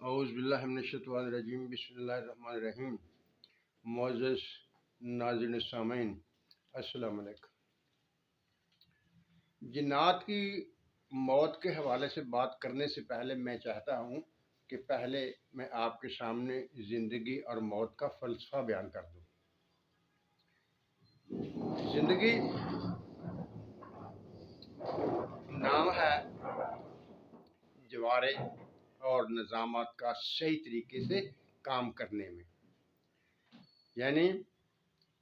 اعوذ باللہ من الشیطان الرجیم، بسم اللہ الرحمن الرحیم۔ معزز ناظرین سامعین، السلام علیکم۔ جنات کی موت کے حوالے سے بات کرنے سے پہلے میں چاہتا ہوں کہ پہلے میں آپ کے سامنے زندگی اور موت کا فلسفہ بیان کر دوں۔ زندگی نام ہے جوارے اور نظامات کا صحیح طریقے سے کام کرنے میں، یعنی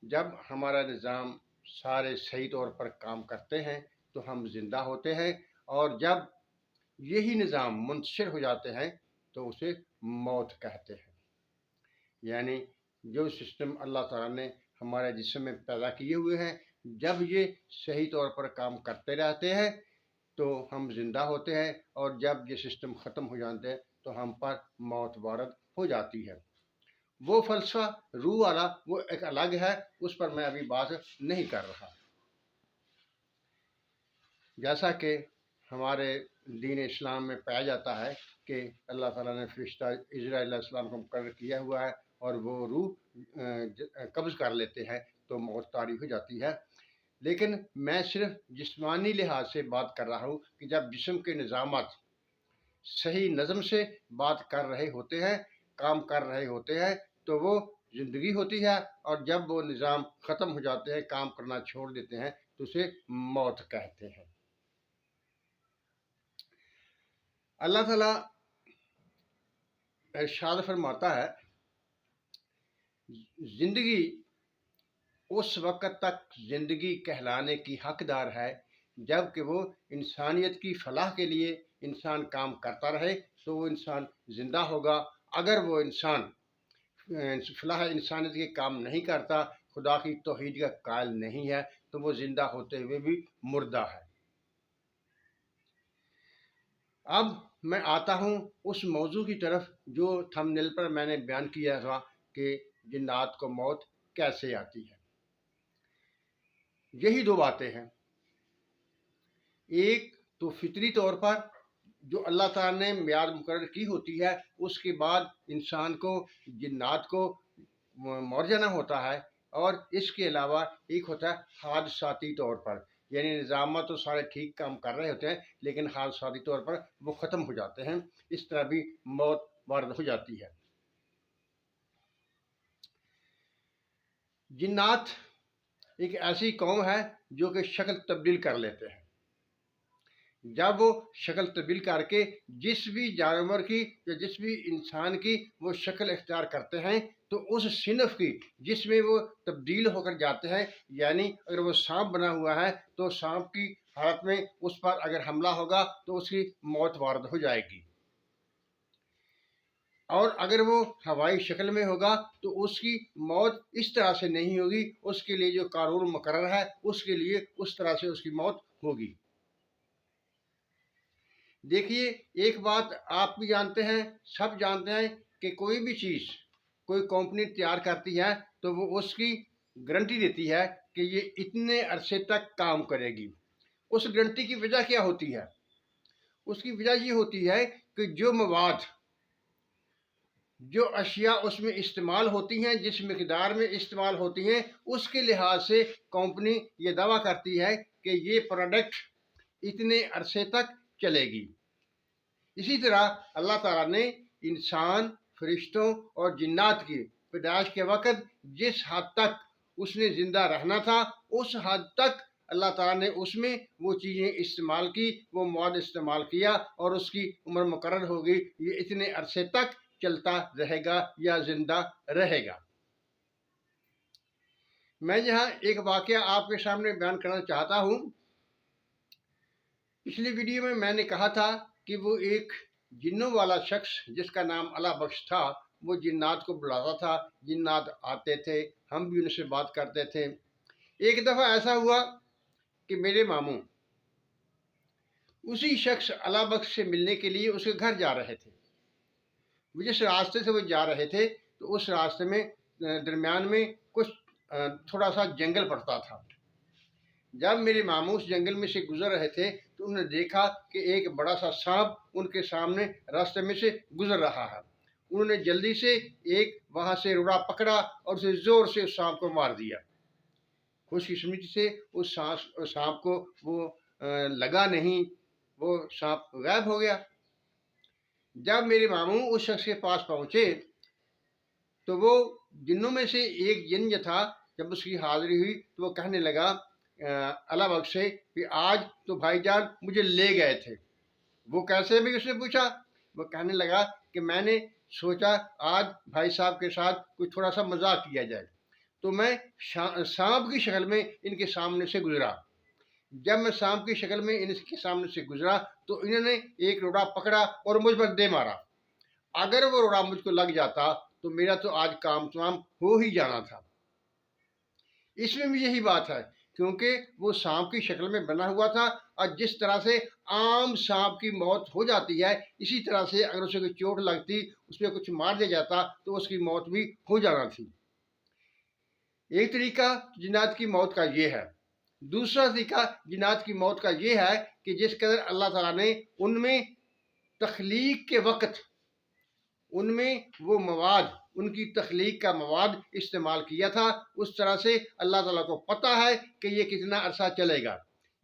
جب ہمارا نظام سارے صحیح طور پر کام کرتے ہیں تو ہم زندہ ہوتے ہیں، اور جب یہی نظام منتشر ہو جاتے ہیں تو اسے موت کہتے ہیں۔ یعنی جو سسٹم اللہ تعالیٰ نے ہمارے جسم میں پیدا کیے ہوئے ہیں، جب یہ صحیح طور پر کام کرتے رہتے ہیں تو ہم زندہ ہوتے ہیں، اور جب یہ سسٹم ختم ہو جاتے ہیں تو ہم پر موت وارد ہو جاتی ہے۔ وہ فلسفہ روح والا وہ ایک الگ ہے، اس پر میں ابھی بات نہیں کر رہا۔ جیسا کہ ہمارے دین اسلام میں پایا جاتا ہے کہ اللہ تعالیٰ نے فرشتہ عزرائیل علیہ السلام کو مقرر کیا ہوا ہے، اور وہ روح قبض کر لیتے ہیں تو موت طاری ہو جاتی ہے۔ لیکن میں صرف جسمانی لحاظ سے بات کر رہا ہوں کہ جب جسم کے نظامات صحیح نظم سے بات کر رہے ہوتے ہیں، کام کر رہے ہوتے ہیں، تو وہ زندگی ہوتی ہے، اور جب وہ نظام ختم ہو جاتے ہیں، کام کرنا چھوڑ دیتے ہیں، تو اسے موت کہتے ہیں۔ اللہ تعالیٰ ارشاد فرماتا ہے، زندگی اس وقت تک زندگی کہلانے کی حقدار ہے جب کہ وہ انسانیت کی فلاح کے لیے انسان کام کرتا رہے تو وہ انسان زندہ ہوگا۔ اگر وہ انسان فلاح انسانیت کے کام نہیں کرتا، خدا کی توحید کا قائل نہیں ہے، تو وہ زندہ ہوتے ہوئے بھی مردہ ہے۔ اب میں آتا ہوں اس موضوع کی طرف جو تھمبنیل پر میں نے بیان کیا تھا کہ جنات کو موت کیسے آتی ہے۔ یہی دو باتیں ہیں، ایک تو فطری طور پر جو اللہ تعالیٰ نے میعاد مقرر کی ہوتی ہے، اس کے بعد انسان کو جنات کو مر جانا ہوتا ہے، اور اس کے علاوہ ایک ہوتا ہے حادثاتی طور پر، یعنی نظامات تو سارے ٹھیک کام کر رہے ہوتے ہیں لیکن حادثاتی طور پر وہ ختم ہو جاتے ہیں، اس طرح بھی موت وارد ہو جاتی ہے۔ جنات ایک ایسی قوم ہے جو کہ شکل تبدیل کر لیتے ہیں۔ جب وہ شکل تبدیل کر کے جس بھی جانور کی یا جس بھی انسان کی وہ شکل اختیار کرتے ہیں تو اس صنف کی جس میں وہ تبدیل ہو کر جاتے ہیں، یعنی اگر وہ سانپ بنا ہوا ہے تو سانپ کی حالت میں اس پر اگر حملہ ہوگا تو اس کی موت وارد ہو جائے گی، اور اگر وہ ہوائی شکل میں ہوگا تو اس کی موت اس طرح سے نہیں ہوگی، اس کے لیے جو قانون مقرر ہے اس کے لیے اس طرح سے اس کی موت ہوگی۔ دیکھیے، ایک بات آپ بھی جانتے ہیں، سب جانتے ہیں کہ کوئی بھی چیز کوئی کمپنی تیار کرتی ہے تو وہ اس کی گارنٹی دیتی ہے کہ یہ اتنے عرصے تک کام کرے گی۔ اس گارنٹی کی وجہ کیا ہوتی ہے؟ اس کی وجہ یہ ہوتی ہے کہ جو مواد، جو اشیاء اس میں استعمال ہوتی ہیں، جس مقدار میں استعمال ہوتی ہیں، اس کے لحاظ سے کمپنی یہ دعویٰ کرتی ہے کہ یہ پروڈکٹ اتنے عرصے تک چلے گی۔ اسی طرح اللہ تعالیٰ نے انسان، فرشتوں اور جنات کی پیدائش کے وقت جس حد تک اس نے زندہ رہنا تھا، اس حد تک اللہ تعالیٰ نے اس میں وہ چیزیں استعمال کی، وہ مواد استعمال کیا، اور اس کی عمر مقرر ہوگی، یہ اتنے عرصے تک چلتا رہے گا یا زندہ رہے گا۔ میں یہاں ایک واقعہ آپ کے سامنے بیان کرنا چاہتا ہوں۔ پچھلی ویڈیو میں نے کہا تھا کہ وہ ایک جنوں والا شخص جس کا نام اللہ بخش تھا، وہ جنات کو بلاتا تھا، جنات آتے تھے، ہم بھی ان سے بات کرتے تھے۔ ایک دفعہ ایسا ہوا کہ میرے ماموں اسی شخص اللہ بخش سے ملنے کے لیے اس کے گھر جا رہے تھے۔ جس راستے سے وہ جا رہے تھے تو اس راستے میں درمیان میں کچھ تھوڑا سا جنگل پڑتا تھا۔ جب میرے ماموں اس جنگل میں سے گزر رہے تھے تو انہوں نے دیکھا کہ ایک بڑا سا سانپ ان کے سامنے راستے میں سے گزر رہا ہے۔ انہوں نے جلدی سے ایک وہاں سے روڑا پکڑا اور اسے زور سے اس سانپ کو مار دیا۔ خوش قسمتی سے اس سانپ کو وہ لگا نہیں، وہ سانپ غائب ہو گیا۔ جب میرے ماموں اس شخص کے پاس پہنچے تو وہ جنوں میں سے ایک جن جو تھا، جب اس کی حاضری ہوئی تو وہ کہنے لگا اللہ بخش سے کہ آج تو بھائی جان مجھے لے گئے تھے۔ وہ کیسے بھی اس نے پوچھا؟ وہ کہنے لگا کہ میں نے سوچا آج بھائی صاحب کے ساتھ کوئی تھوڑا سا مذاق کیا جائے، تو میں سانپ کی شکل میں ان کے سامنے سے گزرا۔ جب میں سانپ کی شکل میں ان کے سامنے سے گزرا تو انہوں نے ایک روڑا پکڑا اور مجھ پر دے مارا۔ اگر وہ روڑا مجھ کو لگ جاتا تو میرا تو آج کام تمام ہو ہی جانا تھا۔ اس میں بھی یہی بات ہے، کیونکہ وہ سانپ کی شکل میں بنا ہوا تھا، اور جس طرح سے عام سانپ کی موت ہو جاتی ہے، اسی طرح سے اگر اسے کوئی چوٹ لگتی، اس میں کچھ مار دیا جاتا تو اس کی موت بھی ہو جانا تھی۔ ایک طریقہ جنات کی موت کا یہ ہے۔ دوسرا طریقہ جنات کی موت کا یہ ہے کہ جس قدر اللہ تعالیٰ نے ان میں تخلیق کے وقت ان میں وہ مواد، ان کی تخلیق کا مواد استعمال کیا تھا، اس طرح سے اللہ تعالیٰ کو پتہ ہے کہ یہ کتنا عرصہ چلے گا۔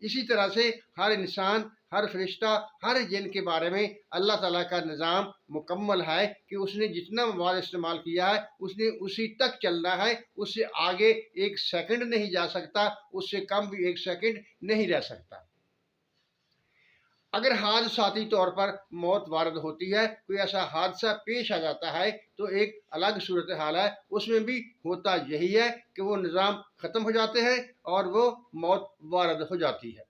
اسی طرح سے ہر انسان، ہر فرشتہ، ہر جن کے بارے میں اللہ تعالیٰ کا نظام مکمل ہے کہ اس نے جتنا مواد استعمال کیا ہے اس نے اسی تک چلنا ہے، اس سے آگے ایک سیکنڈ نہیں جا سکتا، اس سے کم بھی ایک سیکنڈ نہیں رہ سکتا۔ اگر حادثاتی طور پر موت وارد ہوتی ہے، کوئی ایسا حادثہ پیش آ جاتا ہے تو ایک الگ صورتحال ہے، اس میں بھی ہوتا یہی ہے کہ وہ نظام ختم ہو جاتے ہیں اور وہ موت وارد ہو جاتی ہے۔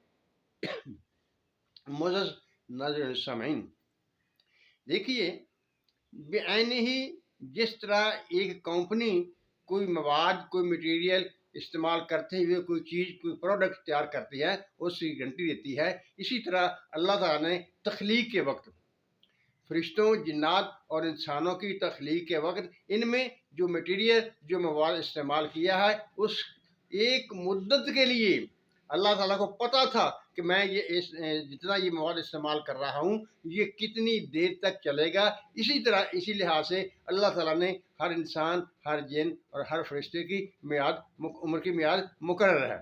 معزز ناظرین سامعین، دیکھیے بعین ہی جس طرح ایک کمپنی کوئی مواد، کوئی مٹیریل استعمال کرتے ہوئے کوئی چیز، کوئی پروڈکٹ تیار کرتی ہے، اس کی گارنٹی دیتی ہے، اسی طرح اللہ تعالیٰ نے تخلیق کے وقت فرشتوں، جنات اور انسانوں کی تخلیق کے وقت ان میں جو مٹیریل، جو مواد استعمال کیا ہے، اس ایک مدت کے لیے اللہ تعالیٰ کو پتہ تھا کہ میں جتنا یہ مواد استعمال کر رہا ہوں یہ کتنی دیر تک چلے گا۔ اسی طرح اسی لحاظ سے اللہ تعالیٰ نے ہر انسان، ہر جن اور ہر فرشتے کی عمر کی میعاد مقرر ہے۔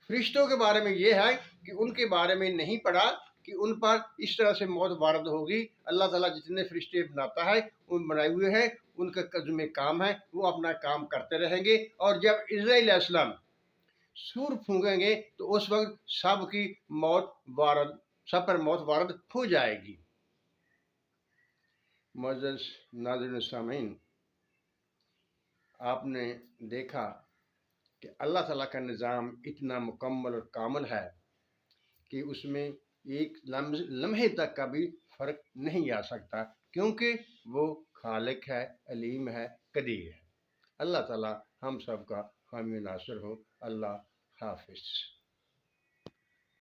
فرشتوں کے بارے میں یہ ہے کہ ان کے بارے میں نہیں پڑھا کہ ان پر اس طرح سے موت وارد ہوگی۔ اللہ تعالیٰ جتنے فرشتے بناتا ہے، ان بنائے ہوئے ہیں، ان کا ذمہ کام ہے، وہ اپنا کام کرتے رہیں گے، اور جب عزرائیل علیہ السلام سور پھونکیں گے تو اس وقت سب پر موت وارد ہو جائے گی۔ معزز ناظرین سامعین، آپ نے دیکھا کہ اللہ تعالیٰ کا نظام اتنا مکمل اور کامل ہے کہ اس میں ایک لمحے تک کا بھی فرق نہیں آ سکتا، کیونکہ وہ خالق ہے، علیم ہے، قدیر ہے۔ اللہ تعالیٰ ہم سب کا حامی و ناصر ہو۔ اللہ حافظ۔